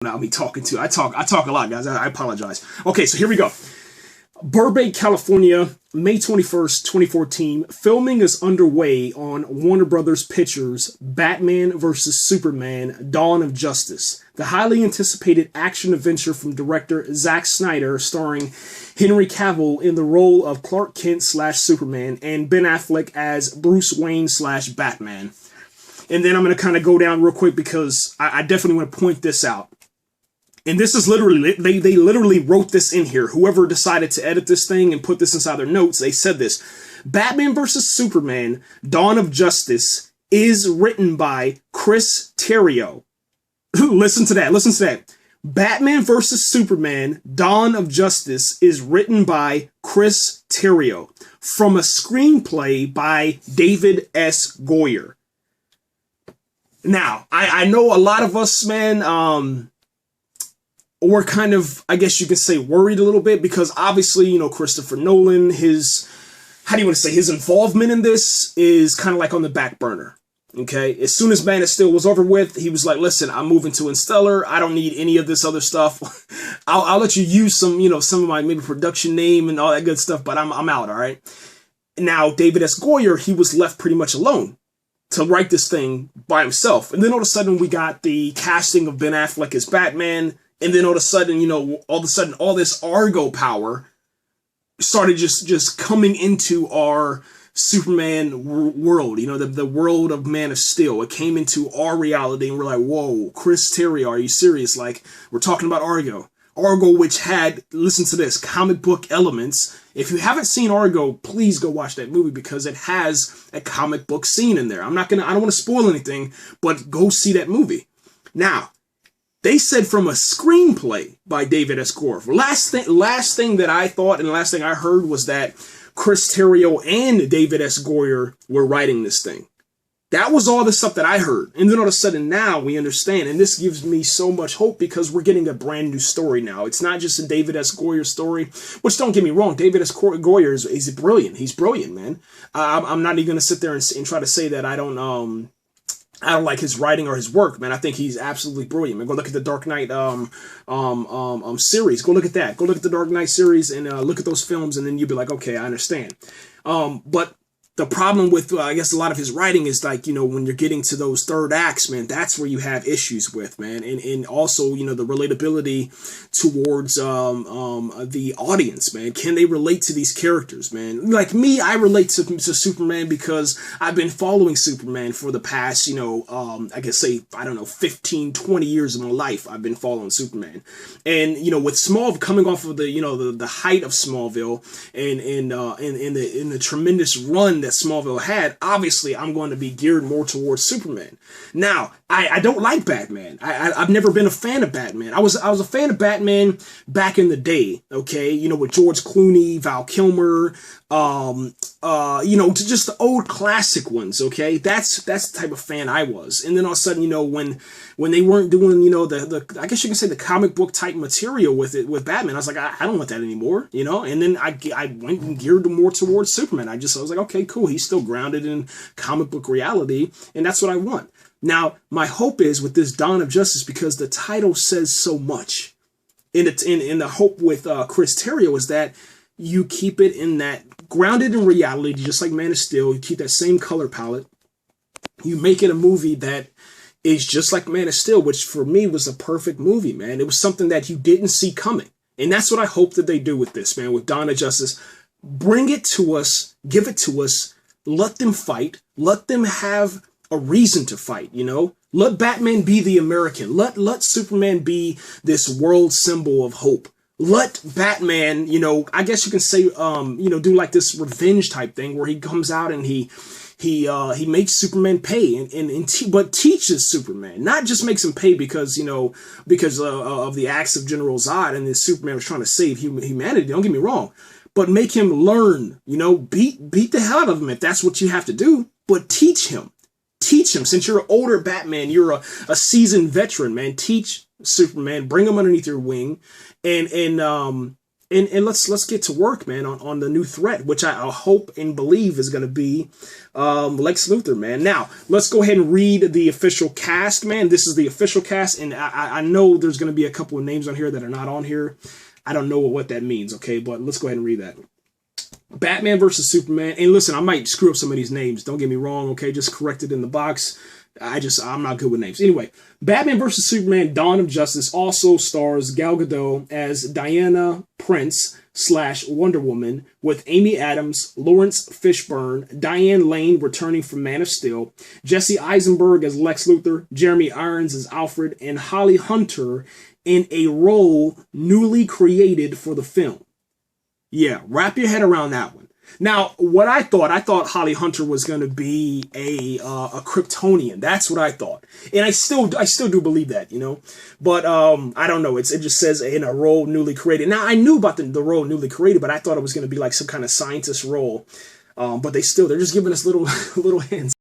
Now me talking to. I talk a lot, guys. I apologize. Okay, so here we go. Burbank, California, May 21st, 2014. Filming is underway on Warner Brothers Pictures' Batman vs. Superman: Dawn of Justice, the highly anticipated action adventure from director Zack Snyder, starring Henry Cavill in the role of Clark Kent / Superman and Ben Affleck as Bruce Wayne / Batman. And then I'm going to kind of go down real quick because I definitely want to point this out. And this is literally, they literally wrote this in here. Whoever decided to edit this thing and put this inside their notes, they said this. Batman vs. Superman: Dawn of Justice is written by Chris Terrio. Listen to that. Listen to that. Batman vs. Superman: Dawn of Justice is written by Chris Terrio from a screenplay by David S. Goyer. Now, I know a lot of us, man, we're kind of, I guess you could say, worried a little bit because obviously, you know, Christopher Nolan, his involvement in this is kind of like on the back burner. Okay, as soon as Man of Steel was over with, he was like, listen, I'm moving to Interstellar. I don't need any of this other stuff. I'll let you use some, you know, some of my maybe production name and all that good stuff, but I'm out, all right? Now, David S. Goyer, he was left pretty much alone to write this thing by himself. And then all of a sudden we got the casting of Ben Affleck as Batman. And then all of a sudden, you know, all this ARGO power started just coming into our Superman world, you know, the world of Man of Steel. It came into our reality and we're like, whoa, Chris Terrio, are you serious? Like, we're talking about ARGO. ARGO, which had, listen to this, comic book elements. If you haven't seen ARGO, please go watch that movie because it has a comic book scene in there. I don't want to spoil anything, but go see that movie. Now, they said from a screenplay by David S. Goyer. Last thing that I thought and the last thing I heard was that Chris Terrio and David S. Goyer were writing this thing. That was all the stuff that I heard. And then all of a sudden now we understand. And this gives me so much hope because we're getting a brand new story now. It's not just a David S. Goyer story, which don't get me wrong. David S. Goyer is brilliant. He's brilliant, man. I'm not even going to sit there and try to say that I don't like his writing or his work, man. I think he's absolutely brilliant, man. Go look at the Dark Knight series. Go look at that. Go look at the Dark Knight series and look at those films, and then you'll be like, okay, I understand. But the problem with, I guess, a lot of his writing is like, you know, when you're getting to those third acts, man, that's where you have issues with, man. And also, you know, the relatability towards the audience, man. Can they relate to these characters, man? Like me, I relate to Superman because I've been following Superman for the past, you know, I guess say, I don't know, 15, 20 years of my life, I've been following Superman. And, you know, with Smallville coming off of the, you know, the height of Smallville and in the tremendous run that Smallville had, obviously I'm going to be geared more towards Superman. Now, I don't like Batman. I've never been a fan of Batman. I was a fan of Batman back in the day, okay? You know, with George Clooney, Val Kilmer, you know, just the old classic ones, okay? That's the type of fan I was. And then all of a sudden, you know, when they weren't doing, you know, the I guess you can say the comic book type material with Batman, I was like, I don't want that anymore, you know? And then I went and geared more towards Superman. I was like, okay, cool. He's still grounded in comic book reality, and that's what I want. Now, my hope is with this Dawn of Justice, because the title says so much, in the hope with Chris Terrio is that you keep it in that grounded in reality, just like Man of Steel. You keep that same color palette. You make it a movie that is just like Man of Steel, which for me was a perfect movie, man. It was something that you didn't see coming. And that's what I hope that they do with this, man, with Dawn of Justice. Bring it to us, give it to us, let them fight, let them have a reason to fight, you know? Let Batman be the American. Let Superman be this world symbol of hope. Let Batman, you know, I guess you can say, you know, do like this revenge type thing where he comes out and he makes Superman pay but teaches Superman, not just makes him pay because, you know, because of the acts of General Zod and then Superman was trying to save humanity. Don't get me wrong, but make him learn, you know, beat the hell out of him if that's what you have to do, but teach him. Teach him. Since you're an older Batman, you're a seasoned veteran, man. Teach Superman, bring him underneath your wing, and And let's get to work, man, on the new threat, which I hope and believe is going to be Lex Luthor, man. Now, let's go ahead and read the official cast, man. This is the official cast, and I know there's going to be a couple of names on here that are not on here. I don't know what that means, okay? But let's go ahead and read that. Batman versus Superman. And listen, I might screw up some of these names. Don't get me wrong, okay? Just correct it in the box. I'm not good with names. Anyway, Batman vs. Superman Dawn of Justice also stars Gal Gadot as Diana Prince / WonderWoman, with Amy Adams, Lawrence Fishburne, Diane Lane returning from Man of Steel, Jesse Eisenberg as Lex Luthor, Jeremy Irons as Alfred, and Holly Hunter in a role newly created for the film. Yeah, wrap your head around that one. Now, what I thought Holly Hunter was going to be a Kryptonian. That's what I thought. And I still do believe that, you know. But I don't know. It just says in a role newly created. Now, I knew about the role newly created, but I thought it was going to be like some kind of scientist role. But they're just giving us little hints.